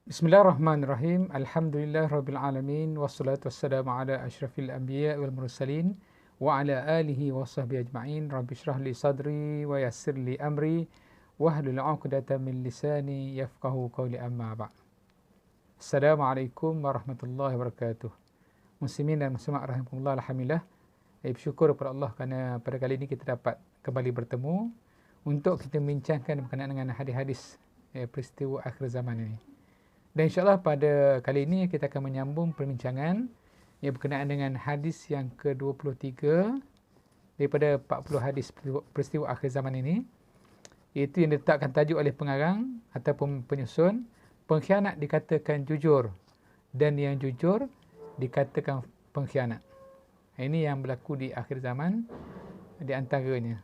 Bismillahirrahmanirrahim. Alhamdulillahirrabbilalamin. Wassalatu wassalamu ala asyrafil anbiya wal mursalin wa ala alihi wa sahbihi ajma'in. Rabbi syrah li sadri wa yassir li amri wahlul 'uqdatam min lisani yafqahu qawli, amma ba'd. Assalamualaikum warahmatullahi wabarakatuh. Muslimin dan muslimat rahimakumullah, alhamdulillah. Bersyukur kepada Allah kerana pada kali ini kita dapat kembali bertemu untuk kita membincangkan berkenaan dengan hadis-hadis peristiwa akhir zaman ini. Dan insyaAllah pada kali ini kita akan menyambung perbincangan yang berkenaan dengan hadis yang ke-23 daripada 40 hadis peristiwa akhir zaman ini, iaitu yang diletakkan tajuk oleh pengarang ataupun penyusun, pengkhianat dikatakan jujur dan yang jujur dikatakan pengkhianat. Ini yang berlaku di akhir zaman di antaranya.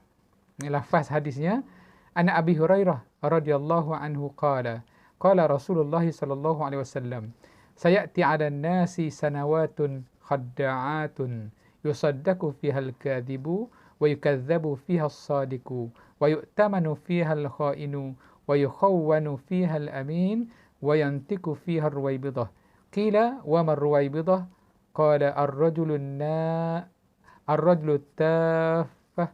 Lafaz hadisnya, An Abi Hurairah radhiyallahu anhu qala qala Rasulullah sallallahu alaihi wasallam, sayati 'alan nasi sanawatun khadda'atun yusaddaqu fiha al-kadhibu wa yukadzabu fiha as-sadiqu wa yu'tamanu fiha al-kha'inu wa yukhawwanu fiha al-amin wa yantiqu fiha ar-ruwaybidah. Qila wa ma ar-ruwaybidah? Qala ar-rajulu taffah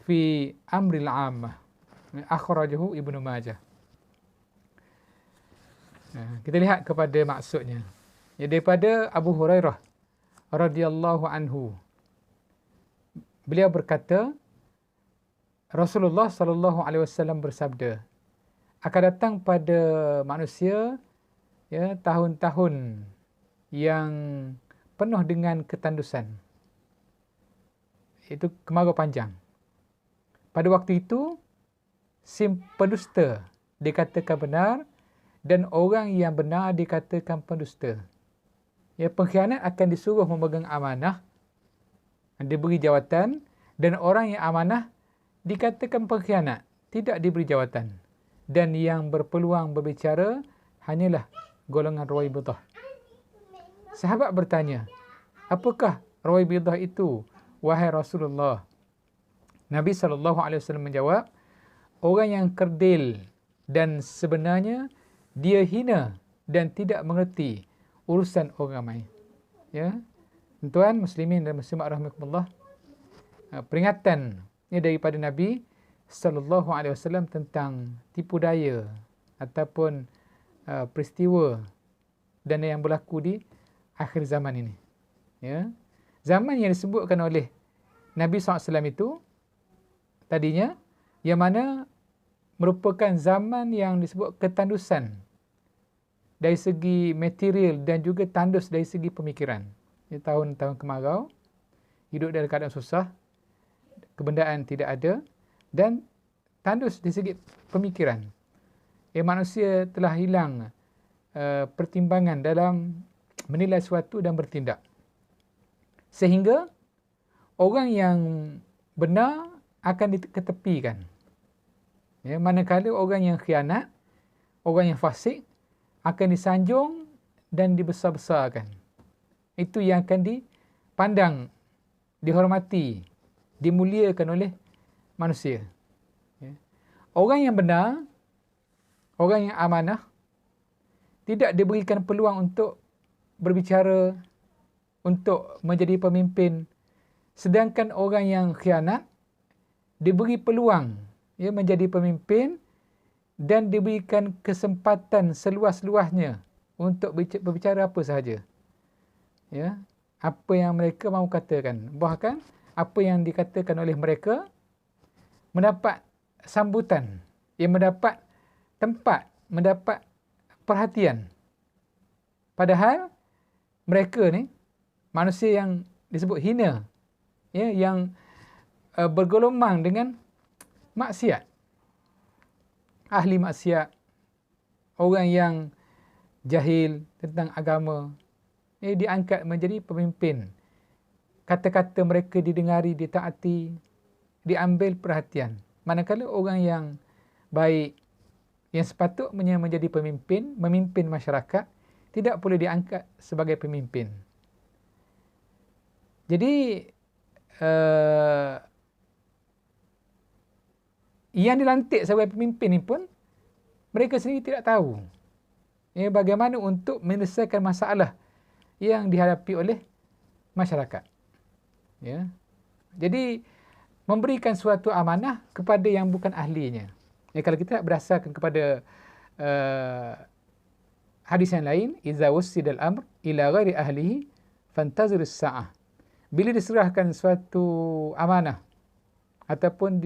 fi amril 'ammah. Akhrajahu Ibnu Majah. Kita lihat kepada maksudnya. Daripada Abu Hurairah radhiyallahu anhu, beliau berkata, Rasulullah sallallahu alaihi wasallam bersabda, akan datang pada manusia tahun-tahun yang penuh dengan ketandusan, iaitu kemarau panjang. Pada waktu itu pendusta dikatakan benar dan orang yang benar dikatakan pendusta. Pengkhianat akan disuruh memegang amanah, diberi jawatan, dan orang yang amanah dikatakan pengkhianat, tidak diberi jawatan. Dan yang berpeluang berbicara hanyalah golongan Ruwaybidah. Sahabat bertanya, apakah Ruwaybidah itu, wahai Rasulullah? Nabi SAW menjawab, orang yang kerdil dan sebenarnya dia hina dan tidak mengerti urusan orang ramai. Tuan muslimin dan muslimat rahimakumullah, peringatan daripada Nabi sallallahu alaihi wasallam tentang tipu daya ataupun peristiwa dan yang berlaku di akhir zaman ini. Zaman yang disebutkan oleh Nabi SAW itu tadinya, yang mana merupakan zaman yang disebut ketandusan dari segi material dan juga tandus dari segi pemikiran. Tahun-tahun kemarau, hidup dalam keadaan susah, kebendaan tidak ada, dan tandus dari segi pemikiran. Manusia telah hilang pertimbangan dalam menilai sesuatu dan bertindak. Sehingga orang yang benar akan diketepikan. Manakala orang yang khianat, orang yang fasik akan disanjung dan dibesar-besarkan. Itu yang akan dipandang, dihormati, dimuliakan oleh manusia. Orang yang benar, orang yang amanah, tidak diberikan peluang untuk berbicara, untuk menjadi pemimpin. Sedangkan orang yang khianat diberi peluang menjadi pemimpin dan diberikan kesempatan seluas-luasnya untuk berbicara apa sahaja. Apa yang mereka mahu katakan. Bahkan apa yang dikatakan oleh mereka mendapat sambutan, mendapat tempat, mendapat perhatian. Padahal mereka ni manusia yang disebut hina, yang bergolomang dengan maksiat, ahli maksiat, orang yang jahil tentang agama, diangkat menjadi pemimpin. Kata-kata mereka didengari, ditaati, diambil perhatian. Manakala orang yang baik, yang sepatutnya menjadi pemimpin, memimpin masyarakat, tidak boleh diangkat sebagai pemimpin. Jadi yang dilantik sebagai pemimpin ni pun mereka sendiri tidak tahu bagaimana untuk menyelesaikan masalah yang dihadapi oleh masyarakat. Ya. Jadi memberikan suatu amanah kepada yang bukan ahlinya. Kalau kita berdasarkan kepada hadis yang lain, iza wussidal amr ila ghairi ahlihi fantazir as-sa'ah. Bila diserahkan suatu amanah ataupun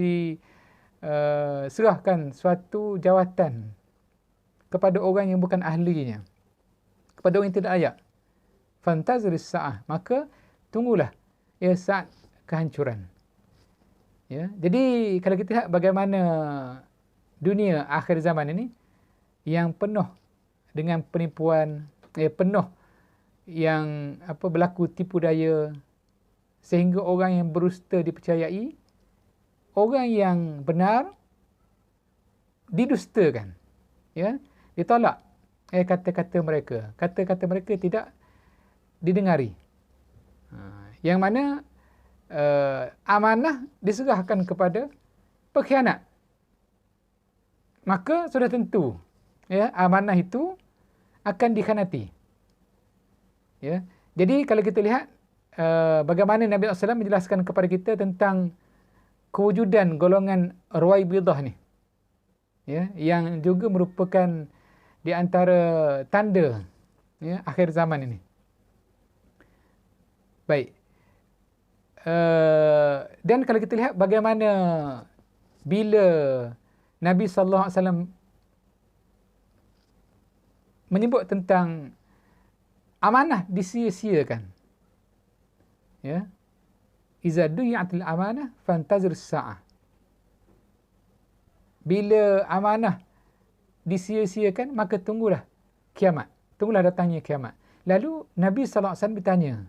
diserahkan suatu jawatan kepada orang yang bukan ahlinya, kepada orang yang tidak layak, fantazir as-sa'ah, maka tunggulah saat kehancuran. Ya, jadi kalau kita lihat bagaimana dunia akhir zaman ini yang penuh dengan penipuan, penuh yang berlaku tipu daya, sehingga orang yang berdusta dipercayai, orang yang benar didustakan. Ya, ditolak kata-kata mereka. Kata-kata mereka tidak didengari. Yang mana amanah diserahkan kepada pengkhianat. Maka sudah tentu amanah itu akan dikhianati. Ya. Jadi kalau kita lihat bagaimana Nabi SAW menjelaskan kepada kita tentang kewujudan golongan Ruwaibidah ni, yang juga merupakan di antara tanda akhir zaman ini. Baik. Dan kalau kita lihat bagaimana bila Nabi SAW menyebut tentang amanah disia-siakan. Ya. Iza duyi'atil amanah fantazir as-sa'ah. Bila amanah disia-siakan, maka tunggulah kiamat. Tunggulah datangnya kiamat. Lalu Nabi SAW bertanya,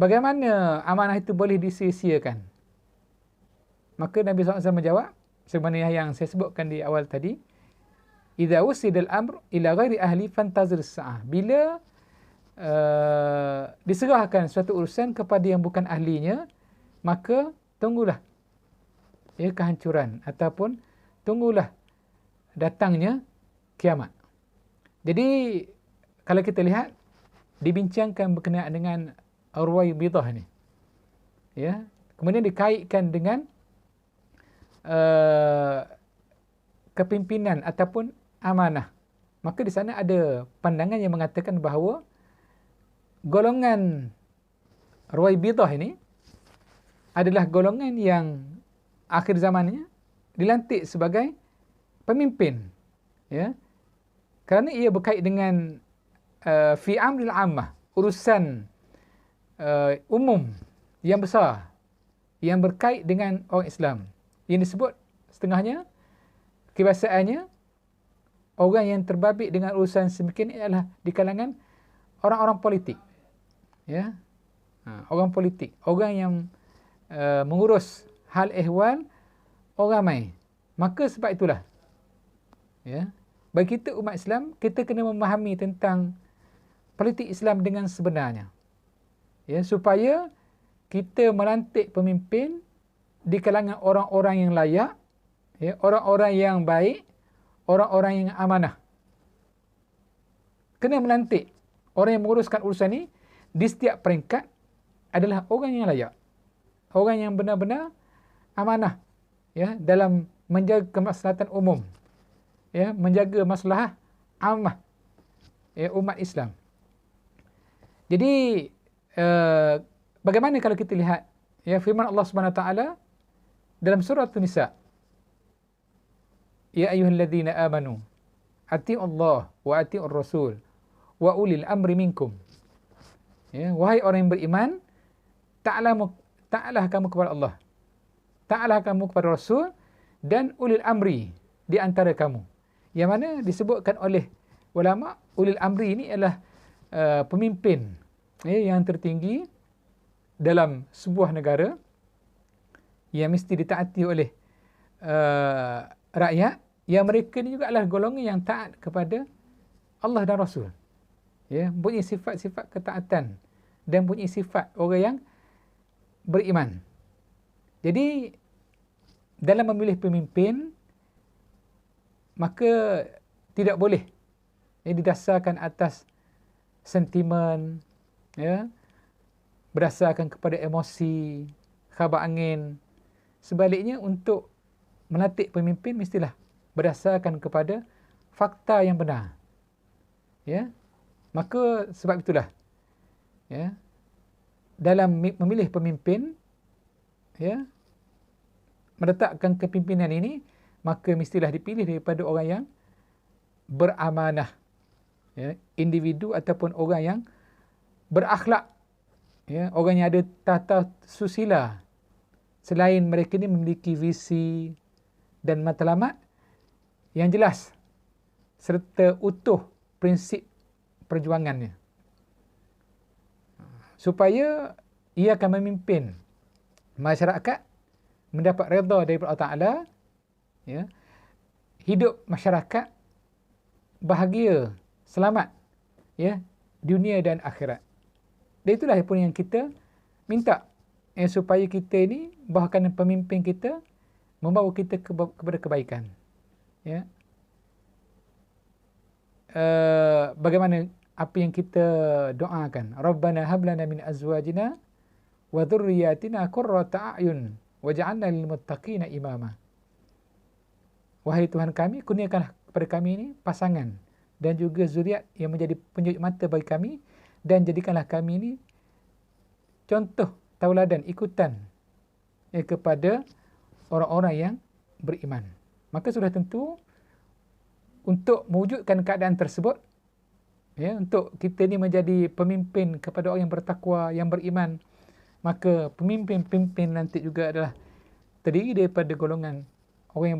bagaimana amanah itu boleh disia-siakan? Maka Nabi SAW menjawab, sebenarnya yang saya sebutkan di awal tadi, idza wusidal amr ila ghairi ahli fantazir as-sa'ah. Bila diserahkan suatu urusan kepada yang bukan ahlinya, maka tunggulah kehancuran ataupun tunggulah datangnya kiamat. Jadi kalau kita lihat dibincangkan berkenaan dengan Ruwaibidah ni, kemudian dikaitkan dengan kepimpinan ataupun amanah, maka di sana ada pandangan yang mengatakan bahawa golongan Ruwaibidah ini adalah golongan yang akhir zamannya dilantik sebagai pemimpin, kerana ia berkait dengan fi amril ammah, urusan umum yang besar yang berkait dengan orang Islam. Yang disebut setengahnya, kebiasaannya orang yang terbabit dengan urusan semikian adalah di kalangan orang-orang politik. Orang politik, orang yang mengurus hal ehwal orang ramai. Maka sebab itulah, bagi kita umat Islam, kita kena memahami tentang politik Islam dengan sebenarnya, supaya kita melantik pemimpin di kalangan orang-orang yang layak, orang-orang yang baik, orang-orang yang amanah. Kena melantik orang yang menguruskan urusan ini di setiap peringkat adalah orang yang layak, orang yang benar-benar amanah, dalam menjaga kemaslahatan umum, menjaga maslahah ammah, umat Islam. Jadi bagaimana kalau kita lihat firman Allah Subhanahu Wa Taala dalam surah An-Nisa, ya ayyuhalladzina amanu atii'u Allah wa atii'ur rasul wa ulil amri minkum. Wahai orang yang beriman, taatlah kamu kepada Allah, taatlah kamu kepada Rasul dan ulil amri di antara kamu. Yang mana disebutkan oleh ulama, ulil amri ini adalah pemimpin yang tertinggi dalam sebuah negara yang mesti ditaati oleh rakyat, yang mereka ini juga adalah golongan yang taat kepada Allah dan Rasul. Punya sifat-sifat ketaatan dan punya sifat orang yang beriman. Jadi dalam memilih pemimpin, maka tidak boleh didasarkan atas sentimen, berdasarkan kepada emosi, khabar angin. Sebaliknya, untuk melantik pemimpin mestilah berdasarkan kepada fakta yang benar. Maka sebab itulah dalam memilih pemimpin, meletakkan kepimpinan ini, maka mestilah dipilih daripada orang yang beramanah, individu ataupun orang yang berakhlak, orang yang ada tata susila. Selain mereka ini memiliki visi dan matlamat yang jelas serta utuh prinsip perjuangannya, supaya ia akan memimpin masyarakat mendapat redha daripada Allah Ta'ala, hidup masyarakat bahagia, selamat, dunia dan akhirat. Dan itulah pun yang kita minta, supaya kita ini, bahkan pemimpin kita membawa kita kepada kebaikan. Bagaimana apa yang kita doakan, Rabbana hablana min azwajina wa dhurriyyatina qurrata a'yun waj'alna lil muttaqina imama. Wahai Tuhan kami, kurniakanlah kepada kami ini pasangan dan juga zuriat yang menjadi penyejuk mata bagi kami, dan jadikanlah kami ini contoh tauladan, ikutan kepada orang-orang yang beriman. Maka sudah tentu untuk mewujudkan keadaan tersebut, untuk kita ini menjadi pemimpin kepada orang yang bertakwa, yang beriman, maka pemimpin-pemimpin nanti juga adalah terdiri daripada golongan orang yang